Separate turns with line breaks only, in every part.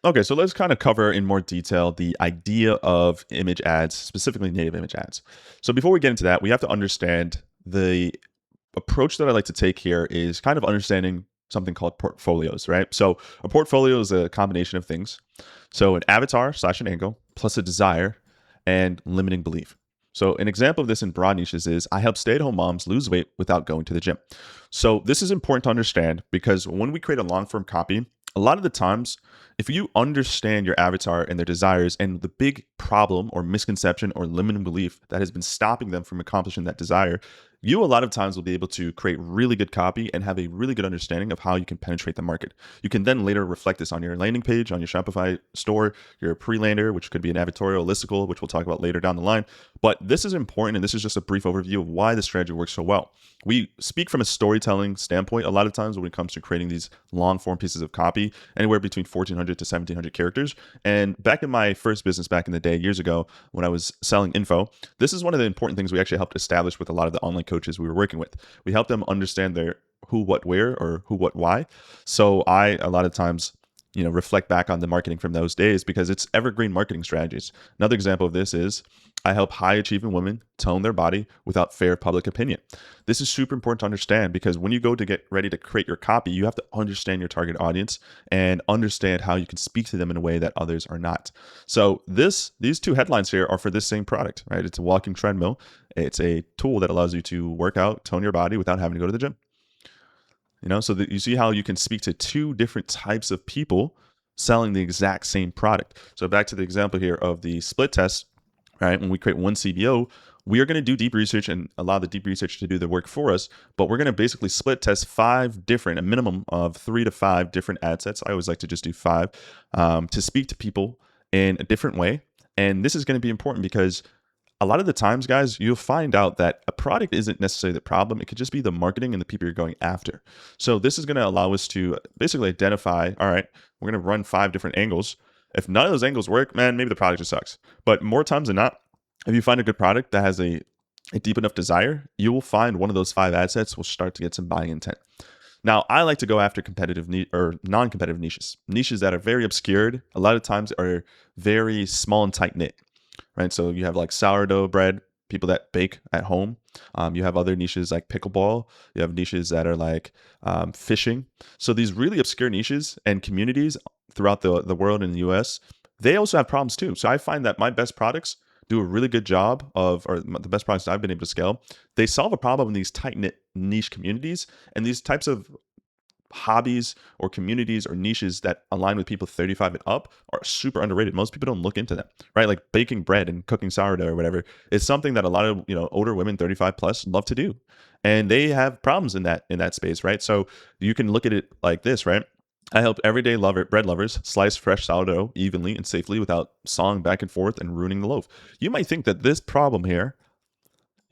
Okay, so let's kind of cover in more detail the idea of image ads, specifically native image ads. So before we get into that, we have to understand the approach that I like to take here is kind of understanding something called portfolios, right? So a portfolio is a combination of things. So an avatar slash an angle plus a desire and limiting belief. So an example of this in broad niches is I help stay-at-home moms lose weight without going to the gym. So this is important to understand because when we create a long-form copy, a lot of the times, if you understand your avatar and their desires and the big problem or misconception or limiting belief that has been stopping them from accomplishing that desire, you a lot of times will be able to create really good copy and have a really good understanding of how you can penetrate the market. You can then later reflect this on your landing page, on your Shopify store, your pre-lander, which could be an avatorial listicle, which we'll talk about later down the line. But this is important, and this is just a brief overview of why the strategy works so well. We speak from a storytelling standpoint a lot of times when it comes to creating these long form pieces of copy, anywhere between 1,400 to 1,700 characters. And back in my first business back in the day, years ago, when I was selling info, this is one of the important things we actually helped establish with a lot of the online coaches we were working with. We helped them understand their who, what, where, or who, what, why. So I, a lot of times, reflect back on the marketing from those days because it's evergreen marketing strategies. Another example of this is I help high achieving women tone their body without fair public opinion. This is super important to understand because when you go to get ready to create your copy, you have to understand your target audience and understand how you can speak to them in a way that others are not. So these two headlines here are for this same product, right? It's a walking treadmill. It's a tool that allows you to work out, tone your body without having to go to the gym. So that you see how you can speak to two different types of people selling the exact same product. So back to the example here of the split test, right? When we create one CBO, we are going to do deep research and allow the deep research to do the work for us, but we're going to basically split test a minimum of 3 to 5 different ad sets. I always like to just do 5 to speak to people in a different way. And this is going to be important because a lot of the times, guys, you'll find out that a product isn't necessarily the problem. It could just be the marketing and the people you're going after. So this is going to allow us to basically identify, all right, we're going to run 5 different angles. If none of those angles work, man, maybe the product just sucks. But more times than not, if you find a good product that has a deep enough desire, you will find one of those 5 ad sets will start to get some buying intent. Now, I like to go after competitive or non-competitive niches that are very obscured. A lot of times are very small and tight knit. Right, so you have like sourdough bread, people that bake at home. You have other niches like pickleball. You have niches that are like fishing. So these really obscure niches and communities throughout the world in the US, they also have problems too. So I find that my best products do a really good job or the best products I've been able to scale, they solve a problem in these tight-knit niche communities. And these types of hobbies or communities or niches that align with people 35 and up are super underrated. Most people don't look into them, right? Like baking bread and cooking sourdough or whatever is something that a lot of older women 35 plus love to do, and they have problems in that space, right? So you can look at it like this, right? I help everyday bread lovers slice fresh sourdough evenly and safely without sawing back and forth and ruining the loaf. You might think that this problem here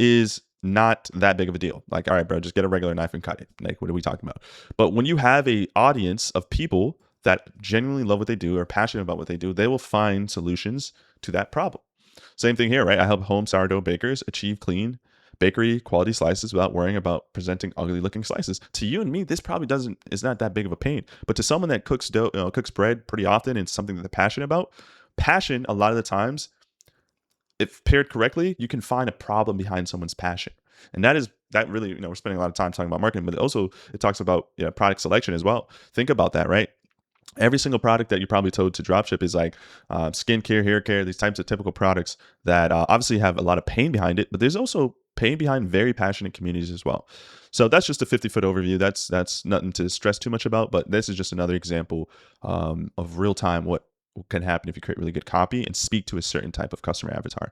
is not that big of a deal. Like, all right, bro, just get a regular knife and cut it. Like, what are we talking about? But when you have a audience of people that genuinely love what they do, are passionate about what they do, they will find solutions to that problem. Same thing here, right? I help home sourdough bakers achieve clean bakery quality slices without worrying about presenting ugly looking slices. To you and me, this probably is not that big of a pain. But to someone that cooks bread pretty often and something that they're passionate about, passion a lot of the times, if paired correctly, you can find a problem behind someone's passion. And that really, we're spending a lot of time talking about marketing, but also it talks about product selection as well. Think about that, right? Every single product that you're probably told to dropship is like skincare, hair care, these types of typical products that obviously have a lot of pain behind it, but there's also pain behind very passionate communities as well. So that's just a 50-foot overview. That's nothing to stress too much about, but this is just another example of real time what can happen if you create really good copy and speak to a certain type of customer avatar.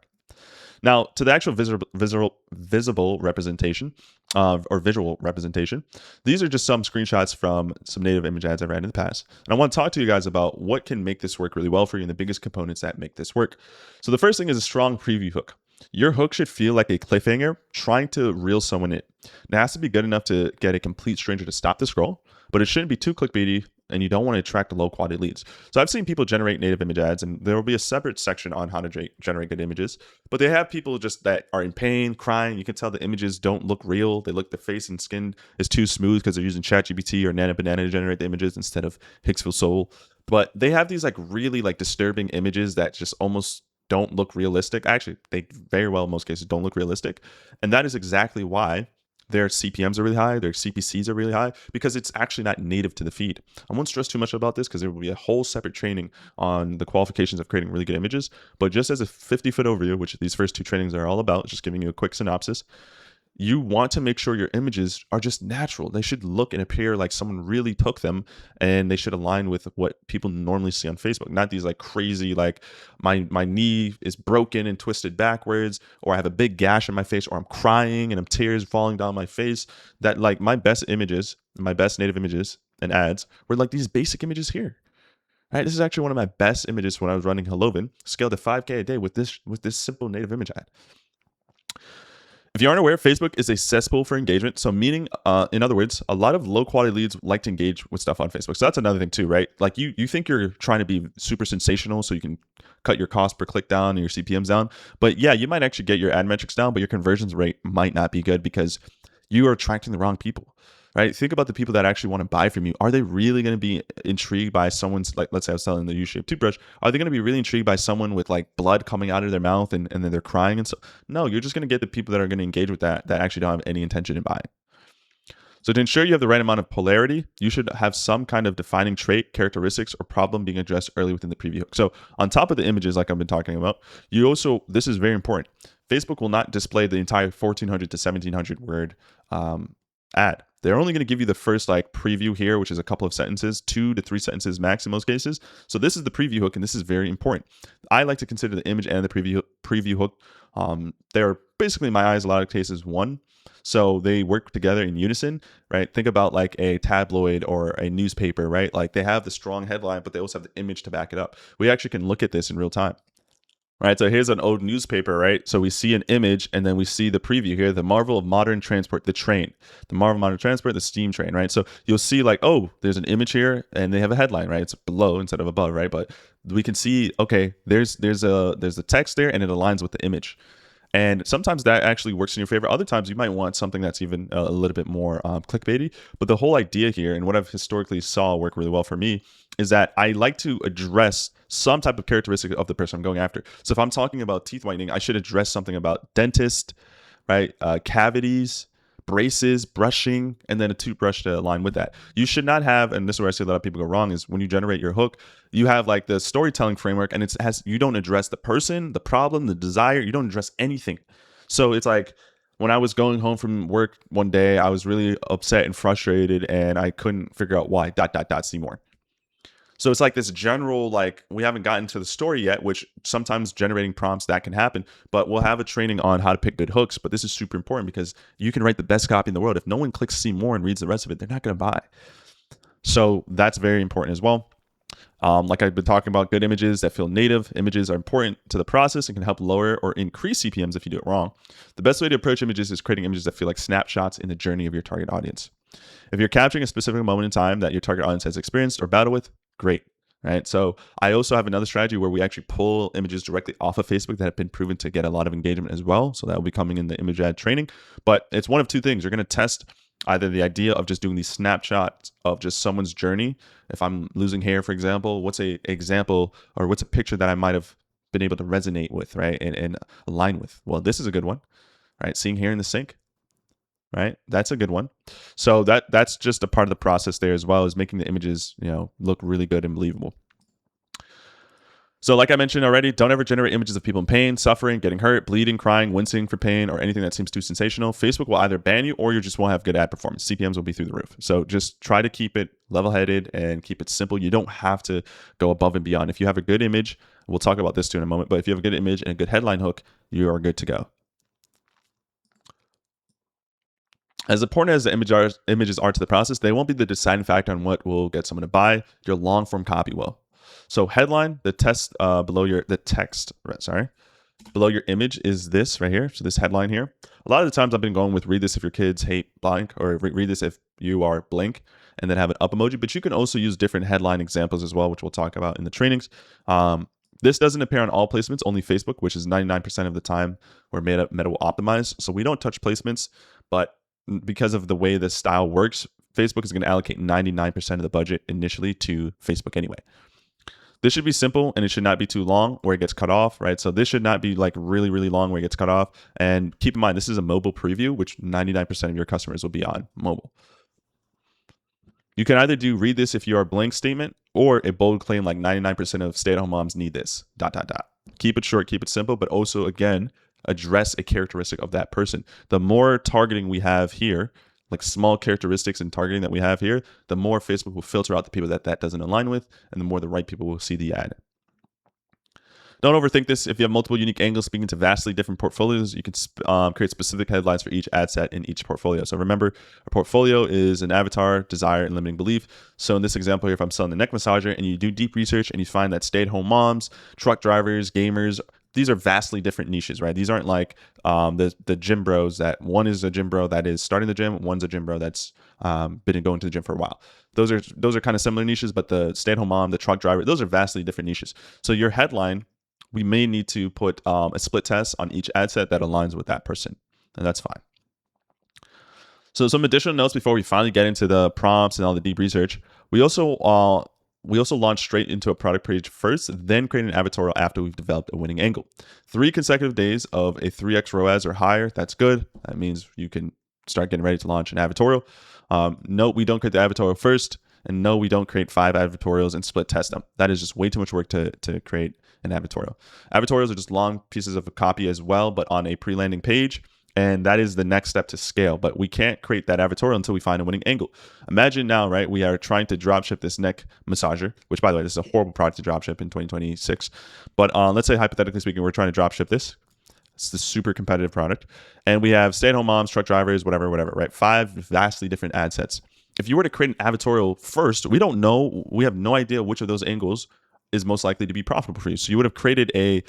Now, to the actual visible representation or visual representation, these are just some screenshots from some native image ads I've ran in the past. And I want to talk to you guys about what can make this work really well for you and the biggest components that make this work. So the first thing is a strong preview hook. Your hook should feel like a cliffhanger trying to reel someone in. It has to be good enough to get a complete stranger to stop the scroll, but it shouldn't be too clickbaity, and you don't want to attract low quality leads. So I've seen people generate native image ads, and there will be a separate section on how to generate good images, but they have people just that are in pain, crying. You can tell the images don't look real. They look, the face and skin is too smooth because they're using ChatGPT or Nana Banana to generate the images instead of Hicksville Soul. But they have these like really like disturbing images that just almost don't look realistic. Actually, they very well in most cases don't look realistic. And that is exactly why their CPMs are really high, their CPCs are really high, because it's actually not native to the feed. I won't stress too much about this because there will be a whole separate training on the qualifications of creating really good images. But just as a 50-foot overview, which these first two trainings are all about, just giving you a quick synopsis, you want to make sure your images are just natural. They should look and appear like someone really took them, and they should align with what people normally see on Facebook. Not these like crazy, like my knee is broken and twisted backwards, or I have a big gash on my face, or I'm crying and I'm tears falling down my face. That like my best images, my best native images and ads were like these basic images here. Right, this is actually one of my best images when I was running Hellovin, scaled to 5K a day with this simple native image ad. If you aren't aware, Facebook is a cesspool for engagement. So meaning, in other words, a lot of low quality leads like to engage with stuff on Facebook. So that's another thing too, right? Like you think you're trying to be super sensational so you can cut your cost per click down and your CPMs down. But yeah, you might actually get your ad metrics down, but your conversions rate might not be good because you are attracting the wrong people. Right? Think about the people that actually want to buy from you. Are they really going to be intrigued by someone's, like, let's say I was selling the U-shaped toothbrush. Are they going to be really intrigued by someone with like blood coming out of their mouth and then they're crying? And so, no, you're just going to get the people that are going to engage with that actually don't have any intention in buying. So to ensure you have the right amount of polarity, you should have some kind of defining trait, characteristics, or problem being addressed early within the preview hook. So on top of the images, like I've been talking about, you also, this is very important. Facebook will not display the entire 1,400 to 1,700 word ad. They're only going to give you the first like preview here, which is a couple of sentences, 2 to 3 sentences max in most cases. So this is the preview hook, and this is very important. I like to consider the image and the preview hook. They're basically, in my eyes, a lot of cases one. So they work together in unison, right? Think about like a tabloid or a newspaper, right? Like they have the strong headline, but they also have the image to back it up. We actually can look at this in real time. Right, so here's an old newspaper, right? So we see an image and then we see the preview here, the marvel of modern transport, the train, the marvel of modern transport, the steam train, right? So you'll see like, oh, there's an image here and they have a headline, right? It's below instead of above, right? But we can see, okay, there's a text there and it aligns with the image. And sometimes that actually works in your favor. Other times you might want something that's even a little bit more clickbaity. But the whole idea here, and what I've historically saw work really well for me, is that I like to address some type of characteristic of the person I'm going after. So if I'm talking about teeth whitening, I should address something about dentist, right? Cavities, braces, brushing, and then a toothbrush to align with that. You should not have, and this is where I see a lot of people go wrong, is when you generate your hook, you have like the storytelling framework and you don't address the person, the problem, the desire, you don't address anything. So it's like when I was going home from work one day, I was really upset and frustrated and I couldn't figure out why, ... see more. So it's like this general, like we haven't gotten to the story yet, which sometimes generating prompts that can happen, but we'll have a training on how to pick good hooks. But this is super important because you can write the best copy in the world. If no one clicks see more and reads the rest of it, they're not going to buy. So that's very important as well. Like I've been talking about, good images that feel native. Images are important to the process and can help lower or increase CPMs if you do it wrong. The best way to approach images is creating images that feel like snapshots in the journey of your target audience. If you're capturing a specific moment in time that your target audience has experienced or battled with, great, right? So I also have another strategy where we actually pull images directly off of Facebook that have been proven to get a lot of engagement as well. So that will be coming in the image ad training. But it's one of two things. You're going to test either the idea of just doing these snapshots of just someone's journey. If I'm losing hair, for example, what's a example or what's a picture that I might have been able to resonate with, right? And align with? Well, this is a good one, right? Seeing hair in the sink. Right, that's a good one. So that's just a part of the process there, as well as making the images, look really good and believable. So like I mentioned already, don't ever generate images of people in pain, suffering, getting hurt, bleeding, crying, wincing for pain, or anything that seems too sensational. Facebook will either ban you or you just won't have good ad performance. CPMs will be through the roof. So just try to keep it level-headed and keep it simple. You don't have to go above and beyond. If you have a good image, we'll talk about this too in a moment, but if you have a good image and a good headline hook, you are good to go. As important as the images are to the process, they won't be the deciding factor on what will get someone to buy. Your long form copy will. So headline, the text below your image is this right here. So this headline here. A lot of the times I've been going with read this if your kids hate blank, or read this if you are blank, and then have an up emoji. But you can also use different headline examples as well, which we'll talk about in the trainings. This doesn't appear on all placements, only Facebook, which is 99% of the time where Meta will optimize. So we don't touch placements, but because of the way this style works, Facebook is going to allocate 99% of the budget initially to Facebook anyway. This should be simple and it should not be too long where it gets cut off, right? So this should not be like really, really long where it gets cut off. And keep in mind, this is a mobile preview, which 99% of your customers will be on mobile. You can either do read this if you are a blank statement or a bold claim like 99% of stay-at-home moms need this, ... Keep it short, keep it simple, but also, again, address a characteristic of that person. The more targeting we have here, like small characteristics and targeting that we have here, the more Facebook will filter out the people that that doesn't align with, and the more the right people will see the ad. Don't overthink this. If you have multiple unique angles speaking to vastly different portfolios, you can create specific headlines for each ad set in each portfolio. So remember, a portfolio is an avatar, desire, and limiting belief. So in this example here, if I'm selling the neck massager and you do deep research and you find that stay-at-home moms, truck drivers, gamers, these are vastly different niches, right? These aren't like the gym bros that one is a gym bro that is starting the gym, one's a gym bro that's been going to the gym for a while. Those are kind of similar niches, but the stay-at-home mom, the truck driver, those are vastly different niches. So your headline, we may need to put a split test on each ad set that aligns with that person, and that's fine. So some additional notes before we finally get into the prompts and all the deep research. We also launch straight into a product page first, then create an avatorial after we've developed a winning angle. 3 consecutive days of a 3x ROAS or higher, that's good. That means you can start getting ready to launch an avatorial. Note, we don't create the avatorial first, and no, we don't create 5 avatorials and split test them. That is just way too much work to create an avatorial. Avatorials are just long pieces of a copy as well, but on a pre-landing page. And that is the next step to scale. But we can't create that avatorial until we find a winning angle. Imagine now, right? We are trying to dropship this neck massager, which, by the way, this is a horrible product to dropship in 2026. But let's say, hypothetically speaking, we're trying to dropship this. It's the super competitive product. And we have stay-at-home moms, truck drivers, whatever, right? 5 vastly different ad sets. If you were to create an avatorial first, we don't know. We have no idea which of those angles is most likely to be profitable for you. So you would have created an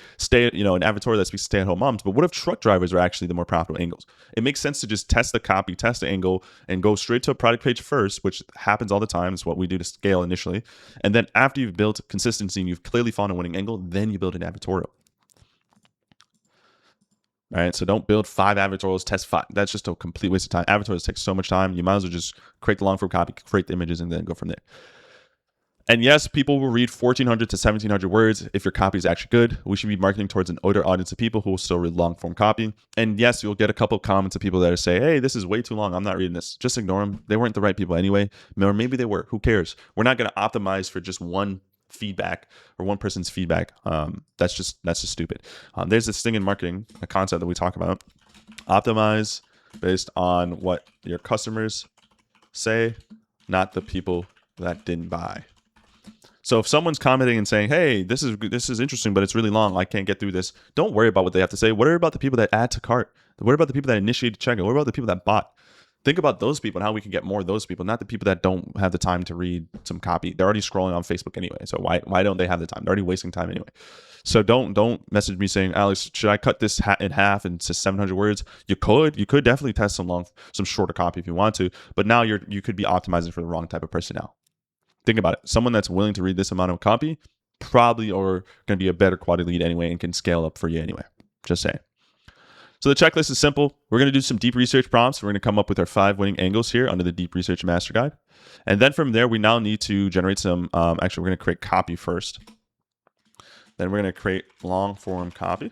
avatorial that speaks to stay-at-home moms, but what if truck drivers are actually the more profitable angles? It makes sense to just test the copy, test the angle, and go straight to a product page first, which happens all the time. It's what we do to scale initially. And then after you've built consistency and you've clearly found a winning angle, then you build an avatorial. All right, so don't build 5 avatorials, test 5. That's just a complete waste of time. Avatorials take so much time. You might as well just create the long form copy, create the images, and then go from there. And yes, people will read 1,400 to 1,700 words if your copy is actually good. We should be marketing towards an older audience of people who will still read long form copy. And yes, you'll get a couple of comments of people that say, hey, this is way too long. I'm not reading this. Just ignore them. They weren't the right people anyway. Or maybe they were. Who cares? We're not going to optimize for just one feedback or one person's feedback. That's just stupid. There's this thing in marketing, a concept that we talk about. Optimize based on what your customers say, not the people that didn't buy. So if someone's commenting and saying, hey, this is interesting, but it's really long, I can't get through this, don't worry about what they have to say. Worry about the people that add to cart. Worry about the people that initiated checkout. Worry about the people that bought. Think about those people and how we can get more of those people, not the people that don't have the time to read some copy. They're already scrolling on Facebook anyway. So why don't they have the time? They're already wasting time anyway. So don't message me saying, Alex, should I cut this in half into 700 words? You could definitely test some shorter copy if you want to, but now you could be optimizing for the wrong type of person now. Think about it. Someone that's willing to read this amount of copy probably are going to be a better quality lead anyway and can scale up for you anyway. Just saying. So the checklist is simple. We're going to do some deep research prompts. We're going to come up with our 5 winning angles here under the Deep Research Master Guide. And then from there, we now need to generate some, actually, we're going to create copy first. Then we're going to create long form copy.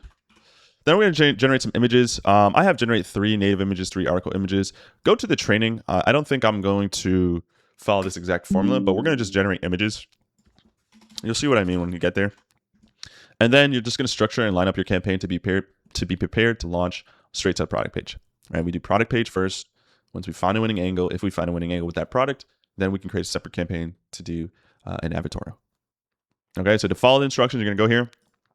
Then we're going to generate some images. I have generated 3 native images, 3 article images. Go to the training. I don't think I'm going to follow this exact formula, but we're going to just generate images. You'll see what I mean when you get there. And then you're just going to structure and line up your campaign to be prepared to launch straight to a product page. Right? We do product page first. Once we find a winning angle, if we find a winning angle with that product, then we can create a separate campaign to do an avatorial. Okay, so to follow the instructions, you're going to go here.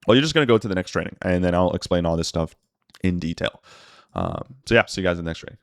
Well, you're just going to go to the next training, and then I'll explain all this stuff in detail. So yeah, see you guys in the next training.